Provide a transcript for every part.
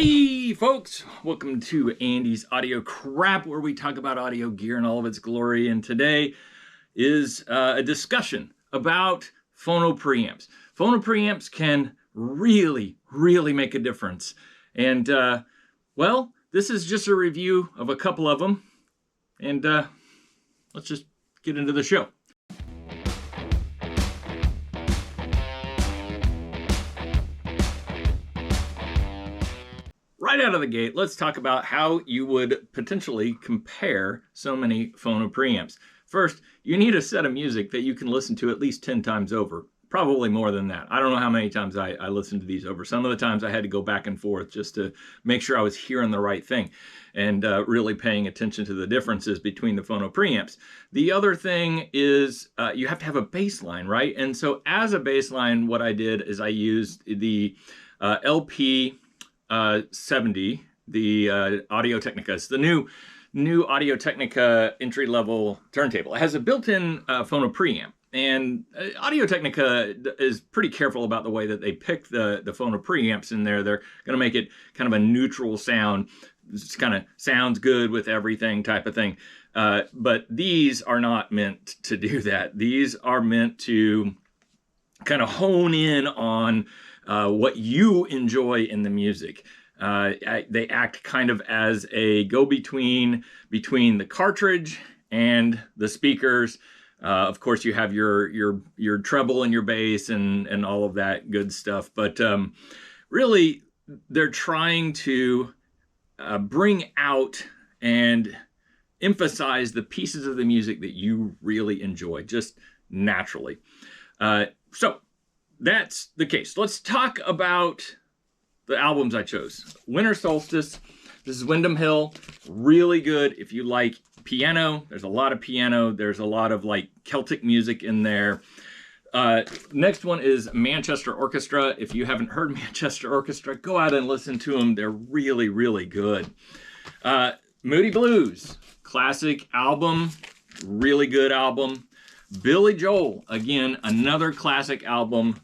Hey folks, welcome to Andy's Audio Crap, where we talk about audio gear in all of its glory. And today is a discussion about phono preamps. Phono preamps can really make a difference. And well, this is just a review of a couple of them. And let's just get into the show. Right out of the gate, let's talk about how you would potentially compare so many phono preamps. First, you need a set of music that you can listen to at least 10 times over. Probably more than that. I don't know how many times I listened to these over. Some of the times I had to go back and forth just to make sure I was hearing the right thing and really paying attention to the differences between the phono preamps. The other thing is you have to have a baseline, right? And so as a baseline, what I did is I used the LP 70, the Audio Technica. It's the new Audio Technica entry-level turntable. It has a built-in phono preamp, and Audio Technica is pretty careful about the way that they pick the phono preamps in there. They're going to make it kind of a neutral sound. It kind of sounds good with everything type of thing. But these are not meant to do that. These are meant to kind of hone in on what you enjoy in the music. They act kind of as a go-between between the cartridge and the speakers. Of course, you have your treble and your bass and all of that good stuff. But really, they're trying to bring out and emphasize the pieces of the music that you really enjoy, just naturally. So that's the case. Let's talk about the albums I chose. Winter Solstice. This is Windham Hill. Really good if you like piano. There's a lot of piano. There's a lot of like Celtic music in there. Next one is Manchester Orchestra. If you haven't heard Manchester Orchestra, go out and listen to them. They're really good. Moody Blues. Classic album. Really good album. Billy Joel. Again, another classic album.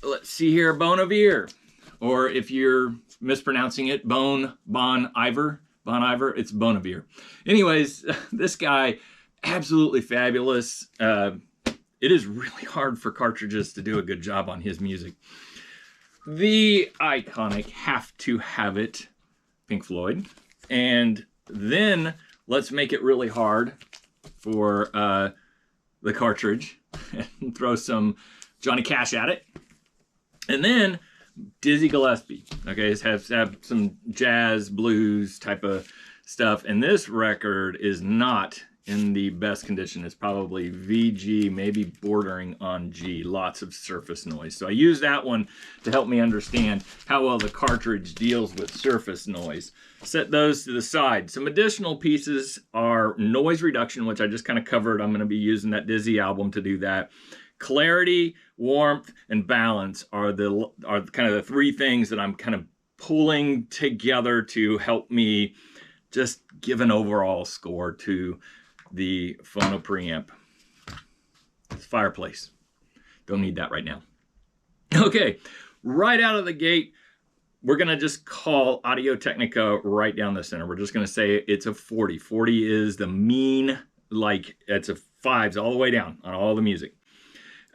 Let's see here, Bon Iver, or if you're mispronouncing it, Bon Iver, it's Bon Iver. Anyways, this guy, absolutely fabulous. It is really hard for cartridges to do a good job on his music. The iconic Have to Have It, Pink Floyd. And then let's make it really hard for the cartridge and throw some Johnny Cash at it. And then Dizzy Gillespie, okay, have some jazz, blues type of stuff. And this record is not in the best condition. It's probably VG, maybe bordering on G, lots of surface noise. So I use that one to help me understand how well the cartridge deals with surface noise. Set those to the side. Some additional pieces are noise reduction, which I just kind of covered. I'm going to be using that Dizzy album to do that. Clarity, warmth, and balance are kind of the three things that I'm kind of pulling together to help me just give an overall score to the phono preamp. Fireplace. Don't need that right now. Okay, right out of the gate, we're going to just call Audio Technica right down the center. We're just going to say it's a 40. 40 is the mean, like it's a 5s all the way down on all the music.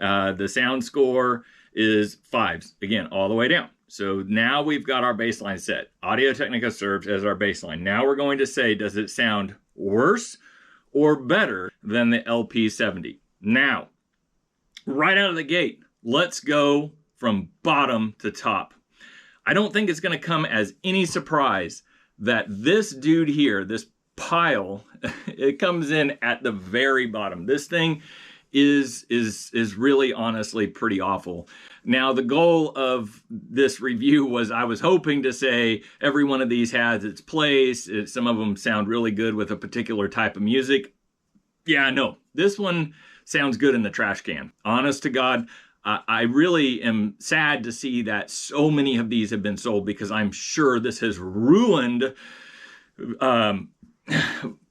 The sound score is 5s, again, all the way down. So now we've got our baseline set. Audio Technica serves as our baseline. Now we're going to say, does it sound worse or better than the LP70? Now, right out of the gate, let's go from bottom to top. I don't think it's going to come as any surprise that this dude here, this Pyle, it comes in at the very bottom. This thing is really honestly pretty awful. Now, the goal of this review was I was hoping to say every one of these has its place. Some of them sound really good with a particular type of music. Yeah, no, this one sounds good in the trash can. Honest to God, I really am sad to see that so many of these have been sold, because I'm sure this has ruined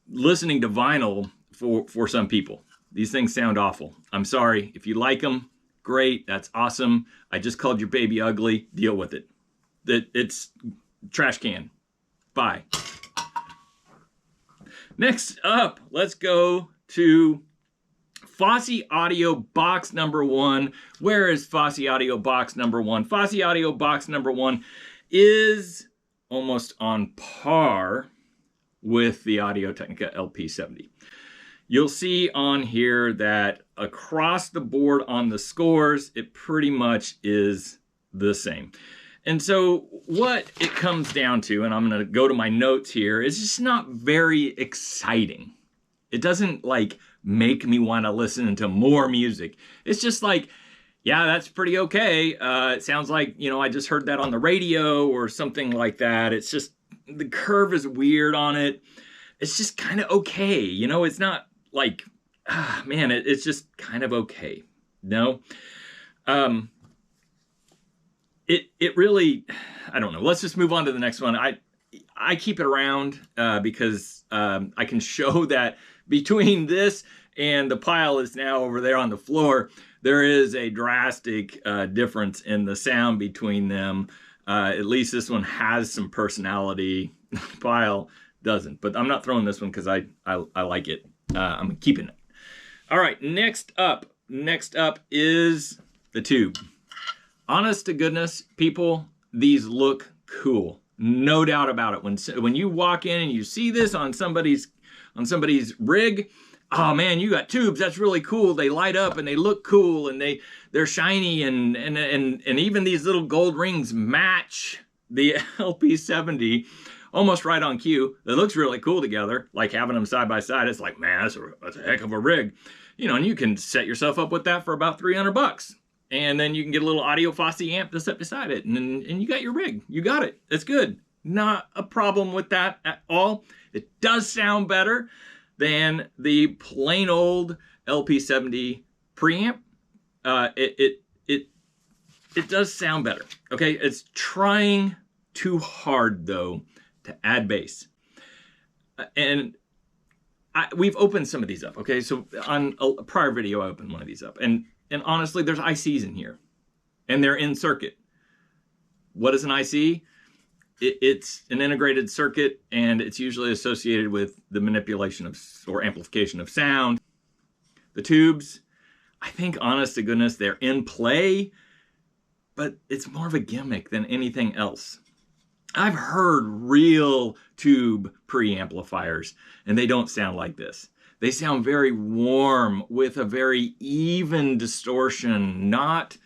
listening to vinyl for some people. These things sound awful. I'm sorry. If you like them, great. That's awesome. I just called your baby ugly. Deal with it. It's trash can. Bye. Next up, let's go to Fosi Audio Box number 1. Where is Fosi Audio Box number 1? Fosi Audio Box number 1 is almost on par with the Audio Technica LP70. You'll see on here that across the board on the scores, it pretty much is the same. And so what it comes down to, and I'm going to go to my notes here, is just not very exciting. It doesn't like make me want to listen to more music. It's just like, yeah, that's pretty okay. It sounds like, you know, I just heard that on the radio or something like that. It's just, the curve is weird on it. It's just kind of okay. You know, it's not like, man, it's just kind of okay. No? It really, I don't know. Let's just move on to the next one. I keep it around because I can show that between this and the Pyle is now over there on the floor, there is a drastic difference in the sound between them. At least this one has some personality. Pyle doesn't, but I'm not throwing this one because I like it. I'm keeping it. All right, next up is the tube. Honest to goodness, people, these look cool. No doubt about it. When you walk in and you see this on somebody's rig, oh man, you got tubes. That's really cool. They light up and they look cool and they're shiny and even these little gold rings match the LP70 almost right on cue. It looks really cool together. Like having them side by side, it's like, man, that's a heck of a rig. You know, and you can set yourself up with that for about $300. And then you can get a little audio Fosi amp to set beside it. And you got your rig. You got it. It's good. Not a problem with that at all. It does sound better than the plain old LP70 preamp. It does sound better. Okay, it's trying too hard though to add bass. We've opened some of these up. Okay, so on a prior video, I opened one of these up, and honestly, there's ICs in here, and they're in circuit. What is an IC? It's an integrated circuit, and it's usually associated with the manipulation of or amplification of sound. The tubes, I think, honest to goodness, they're in play, but it's more of a gimmick than anything else. I've heard real tube preamplifiers, and they don't sound like this. They sound very warm with a very even distortion, not,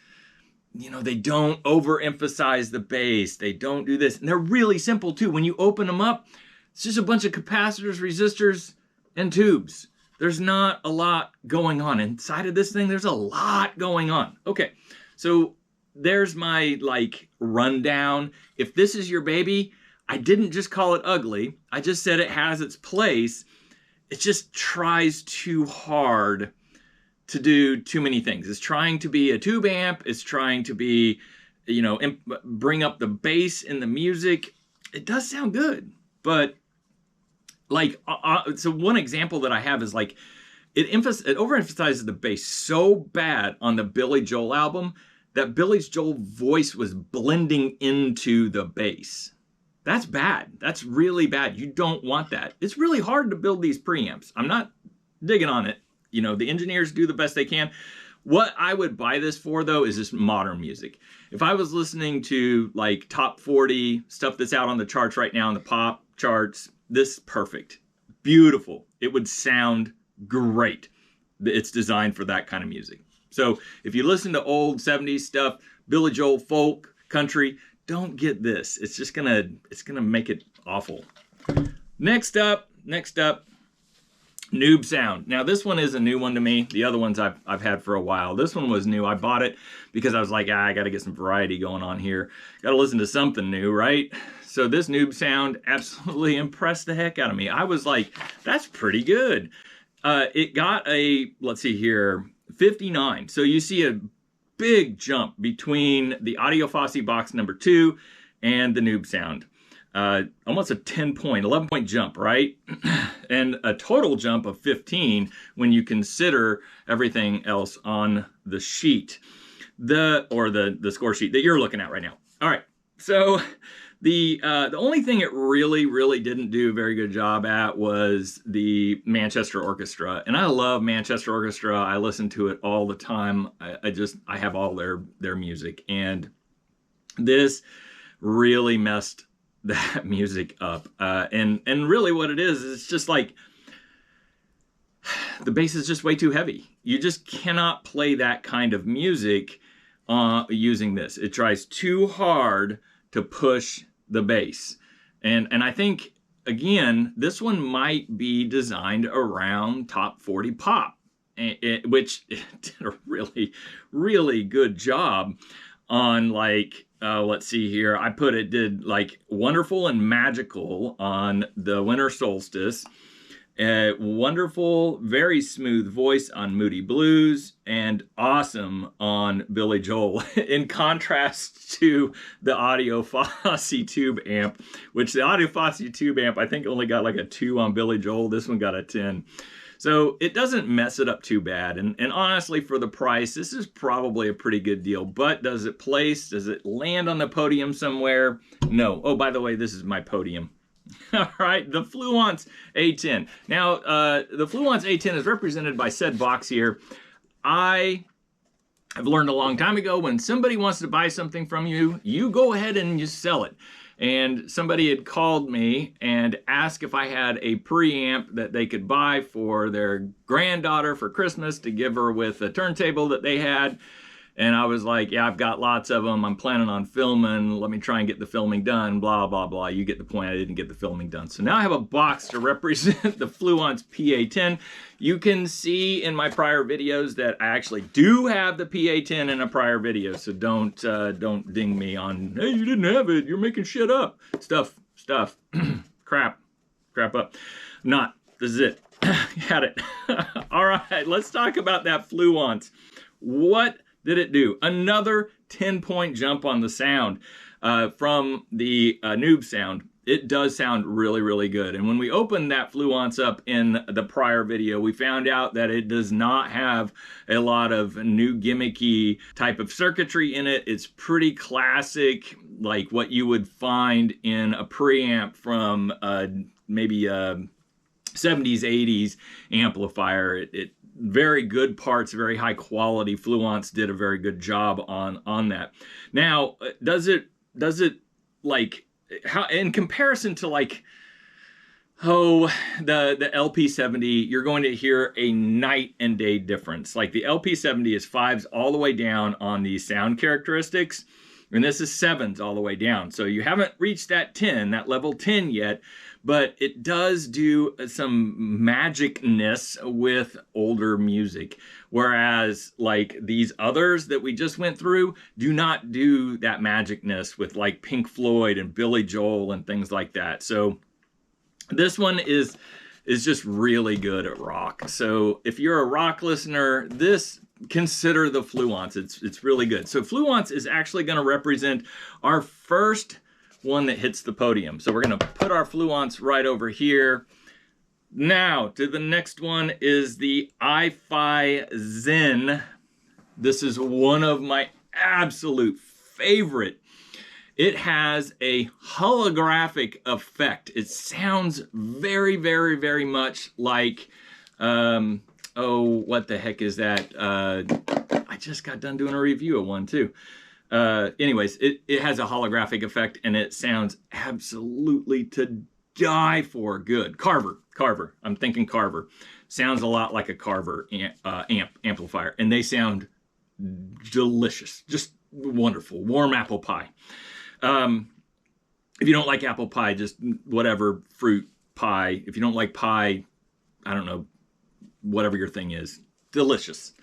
you know, they don't overemphasize the bass. They don't do this. And they're really simple too. When you open them up, it's just a bunch of capacitors, resistors, and tubes. There's not a lot going on. Inside of this thing, there's a lot going on. Okay, so there's my like rundown. If this is your baby, I didn't just call it ugly. I just said it has its place. It just tries too hard to do too many things. It's trying to be a tube amp. It's trying to be, you know, bring up the bass in the music. It does sound good, but like, so one example that I have is like, it overemphasizes the bass so bad on the Billy Joel album that Billy Joel's voice was blending into the bass. That's bad. That's really bad. You don't want that. It's really hard to build these preamps. I'm not digging on it. You know, the engineers do the best they can. What I would buy this for, though, is just modern music. If I was listening to, like, top 40, stuff that's out on the charts right now, on the pop charts, this is perfect. Beautiful. It would sound great. It's designed for that kind of music. So if you listen to old 70s stuff, Billy Joel, folk, country, don't get this. It's just gonna make it awful. Next up, Nobsound. Now this one is a new one to me. The other ones I've had for a while. This one was new. I bought it because I was like, I gotta get some variety going on here. Gotta listen to something new, right? So this Nobsound absolutely impressed the heck out of me. I was like, that's pretty good. It got a, let's see here, 59. So you see a big jump between the Audio Fosi Box number 2 and the Nobsound. Almost a 11 point jump, right? And a total jump of 15 when you consider everything else on the sheet, the score sheet that you're looking at right now. All right, so The only thing it really didn't do a very good job at was the Manchester Orchestra, and I love Manchester Orchestra. I listen to it all the time. I have all their music, and this really messed that music up. And really what it is, it's just like the bass is just way too heavy. You just cannot play that kind of music using this. It tries too hard to push the bass. And I think, again, this one might be designed around top 40 pop, which it did a really good job on, like, let's see here. Did like Wonderful and Magical on the Winter Solstice. Wonderful, very smooth voice on Moody Blues, and Awesome on Billy Joel, in contrast to the Audio Fosi Tube amp, which the Audio Fosi Tube amp I think only got like a 2 on Billy Joel. This one got a 10. So it doesn't mess it up too bad. And honestly, for the price, this is probably a pretty good deal. But does it place? Does it land on the podium somewhere? No. Oh, by the way, this is my podium. All right, the Fluance A10. Now, the Fluance A10 is represented by said box here. I have learned a long time ago, when somebody wants to buy something from you, you go ahead and you sell it. And somebody had called me and asked if I had a preamp that they could buy for their granddaughter for Christmas to give her with a turntable that they had. And I was like, yeah, I've got lots of them. I'm planning on filming. Let me try and get the filming done, blah, blah, blah. You get the point. I didn't get the filming done. So now I have a box to represent the Fluance PA10. You can see in my prior videos that I actually do have the PA10 in a prior video. So don't ding me on, hey, you didn't have it. You're making shit up. Stuff, crap up. Not. This is it. Had it. All right, let's talk about that Fluance. What did it do? Another 10-point jump on the sound from the Nobsound. It does sound really good. And when we opened that Fluance up in the prior video, we found out that it does not have a lot of new gimmicky type of circuitry in it. It's pretty classic, like what you would find in a preamp from maybe a 70s, 80s amplifier. It very good parts, very high quality. Fluance did a very good job on that. Now, does it like, how in comparison to like, the LP70, you're going to hear a night and day difference. Like the LP70 is 5s all the way down on the sound characteristics, and this is 7s all the way down. So you haven't reached that level 10 yet, but it does do some magicness with older music. Whereas like these others that we just went through do not do that magicness with like Pink Floyd and Billy Joel and things like that. So this one is just really good at rock. So if you're a rock listener, consider the Fluance. It's really good. So Fluance is actually going to represent our first one that hits the podium. So we're going to put our Fluance right over here. Now to the next one is the iFi Zen. This is one of my absolute favorite. It has a holographic effect. It sounds very much like, what the heck is that? I just got done doing a review of one too. Anyways, it has a holographic effect, and it sounds absolutely to die for good. Carver. I'm thinking Carver. Sounds a lot like a Carver amplifier, and they sound delicious. Just wonderful. Warm apple pie. If you don't like apple pie, just whatever fruit pie. If you don't like pie, I don't know, whatever your thing is. Delicious.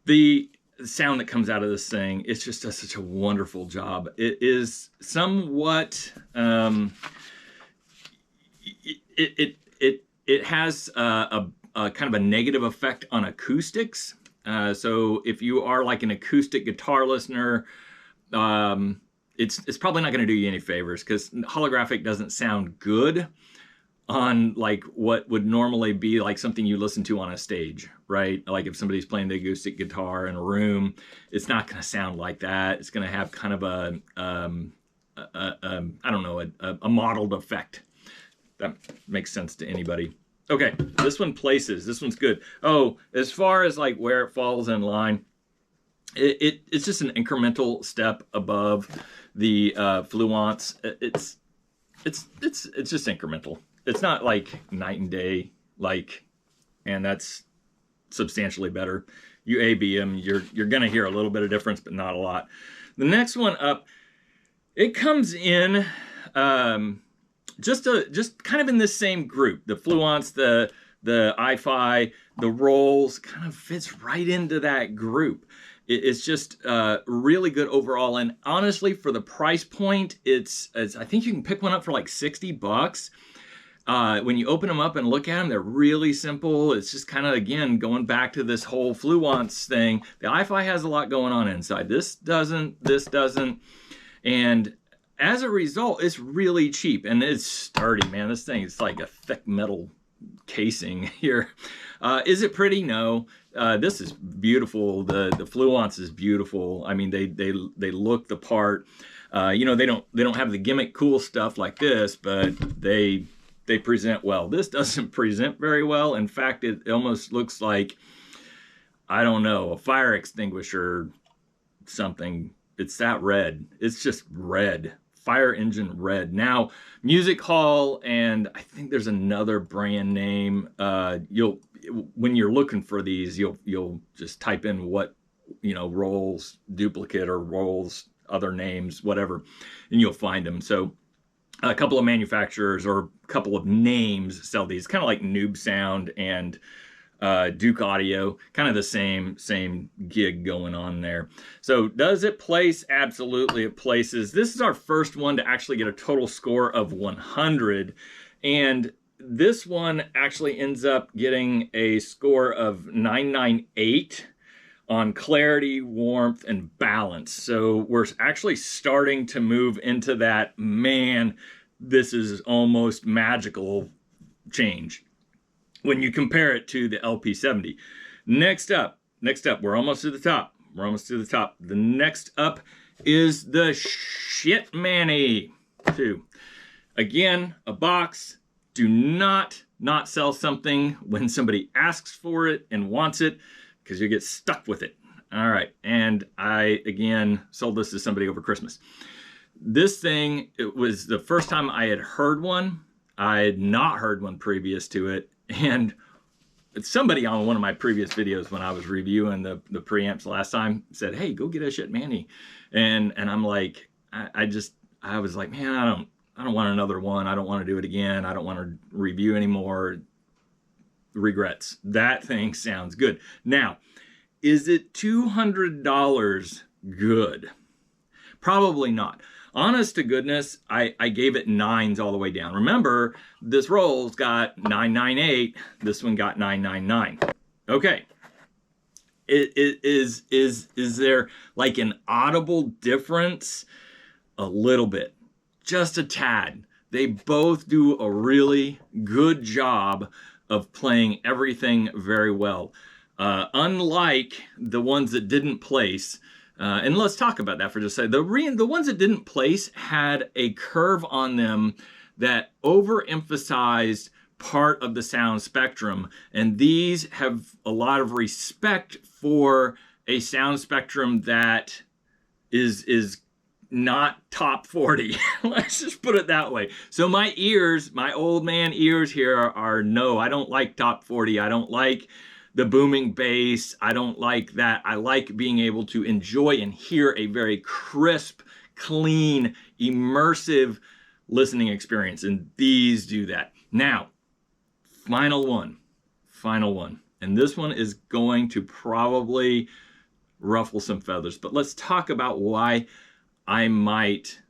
The sound that comes out of this thing, it just does such a wonderful job. It is somewhat it has a kind of a negative effect on acoustics. So if you are like an acoustic guitar listener, it's probably not going to do you any favors, because holographic doesn't sound good on like what would normally be like something you listen to on a stage, right? Like if somebody's playing the acoustic guitar in a room, it's not going to sound like that. It's going to have kind of a I don't know, a modeled effect. That makes sense to anybody. Okay, this one places. This one's good. Oh, as far as like where it falls in line, it's just an incremental step above the Fluance. It's just incremental. It's not like night and day, like, and that's substantially better. You A/B them, you're gonna hear a little bit of difference, but not a lot. The next one up, it comes in just kind of in this same group. The Fluance, the i-Fi, the Rolls kind of fits right into that group. It's just really good overall, and honestly, for the price point, it's I think you can pick one up for like $60. When you open them up and look at them, they're really simple. It's just kind of, again, going back to this whole Fluance thing. The i-Fi has a lot going on inside. This doesn't. And as a result, it's really cheap. And it's sturdy, man. This thing is like a thick metal casing here. Is it pretty? No. This is beautiful. The Fluance is beautiful. I mean, they look the part. You know, they don't have the gimmick cool stuff like this, but they present well. This doesn't present very well. In fact, it almost looks like, I don't know, a fire extinguisher something. It's that red. It's just red. Fire engine red. Now, Music Hall, and I think there's another brand name. When you're looking for these, you'll just type in what, you know, Rolls duplicate or Rolls other names, whatever, and you'll find them. So a couple of manufacturers or a couple of names sell these, kind of like Nobsound and Douk Audio, kind of the same gig going on there. So does it place? Absolutely, it places. This is our first one to actually get a total score of 100, and this one actually ends up getting a score of 998 on clarity, warmth, and balance. So we're actually starting to move into that, man, this is almost magical change when you compare it to the LP70. Next up, we're almost to the top. The next up is the Schiit Mani 2. Again, a box. Do not sell something when somebody asks for it and wants it, because you get stuck with it. All right, and I, again, sold this to somebody over Christmas. This thing, it was the first time I had heard one. I had not heard one previous to it, and somebody on one of my previous videos when I was reviewing the preamps last time said, hey, go get a Schiit Mani. And I'm like, I was like, man, I don't want another one. I don't want to do it again. I don't want to review anymore. Regrets. That thing sounds good. Now, is it $200 good? Probably not. Honest to goodness, I gave it 9s all the way down. Remember, this Rolls got 998. This one got 999. Okay. Is there like an audible difference? A little bit. Just a tad. They both do a really good job of playing everything very well. Unlike the ones that didn't place, and let's talk about that for just a second. The ones that didn't place had a curve on them that overemphasized part of the sound spectrum, and these have a lot of respect for a sound spectrum that is not top 40. Let's just put it that way. So my ears, my old man ears here are no, I don't like top 40. I don't like the booming bass. I don't like that. I like being able to enjoy and hear a very crisp, clean, immersive listening experience. And these do that. Now, final one. And this one is going to probably ruffle some feathers, but let's talk about why I might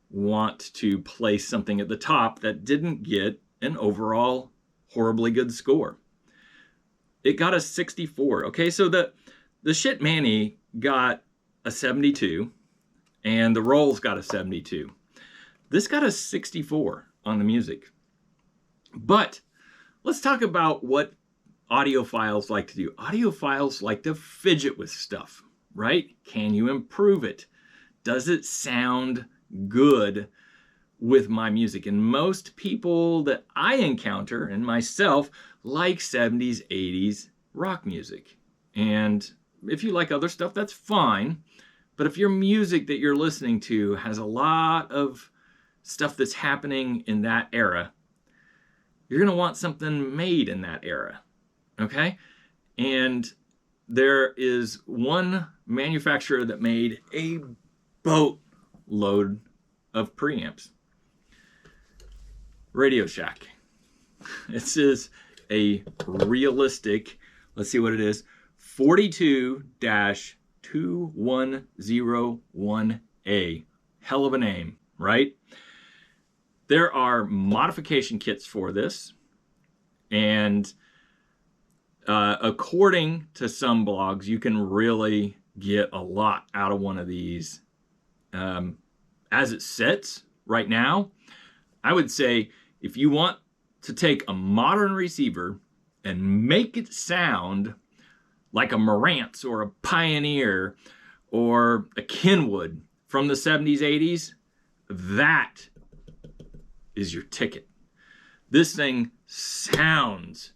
want to place something at the top that didn't get an overall horribly good score. It got a 64. Okay, so the Schiit Mani got a 72, and the Rolls got a 72. This got a 64 on the music. But let's talk about what audiophiles like to do. Audiophiles like to fidget with stuff, right? Can you improve it? Does it sound good with my music. And most people that I encounter, and myself, like 70s, 80s rock music. And if you like other stuff, that's fine. But if your music that you're listening to has a lot of stuff that's happening in that era, you're going to want something made in that era. Okay? And there is one manufacturer that made a boatload of preamps. Radio Shack. This is a realistic, let's see what it is, 42-2101A. Hell of a name, right? There are modification kits for this, and according to some blogs, you can really get a lot out of one of these. As it sits right now, I would say if you want to take a modern receiver and make it sound like a Marantz or a Pioneer or a Kenwood from the 70s, 80s, that is your ticket. This thing sounds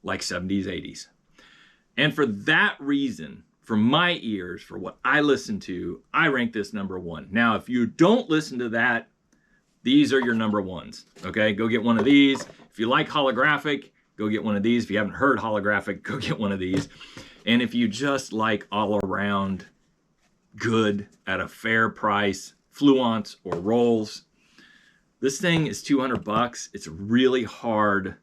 like 70s, 80s. And for that reason, for my ears, for what I listen to, I rank this number one. Now, if you don't listen to that, these are your number ones, okay? Go get one of these. If you like holographic, go get one of these. If you haven't heard holographic, go get one of these. And if you just like all around good at a fair price, Fluance or Rolls, this thing is $200. It's really hard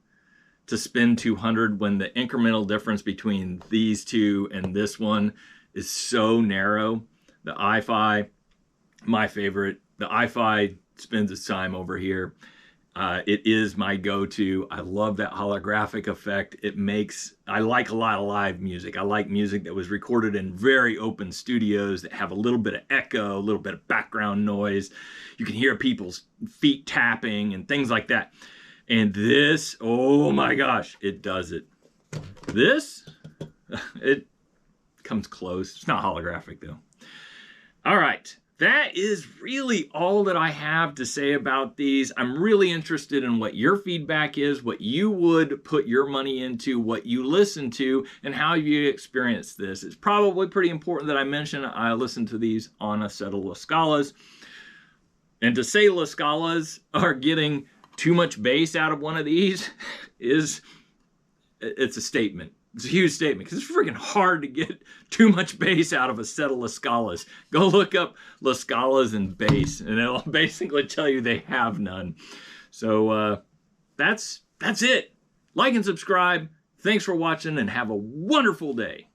to spend $200 when the incremental difference between these two and this one is so narrow. The iFi, my favorite, the iFi spends its time over here. It is my go-to. I love that holographic effect. I like a lot of live music. I like music that was recorded in very open studios that have a little bit of echo, a little bit of background noise. You can hear people's feet tapping and things like that. And this, oh my gosh, it does it. This, it comes close. It's not holographic though. All right. That is really all that I have to say about these. I'm really interested in what your feedback is, what you would put your money into, what you listen to, and how you experience this. It's probably pretty important that I mention I listen to these on a set of La Scalas. And to say La Scalas are getting too much bass out of one of these it's a statement. It's a huge statement because it's freaking hard to get too much bass out of a set of La Scalas. Go look up La Scalas and bass, and it'll basically tell you they have none. So that's it. Like and subscribe. Thanks for watching, and have a wonderful day.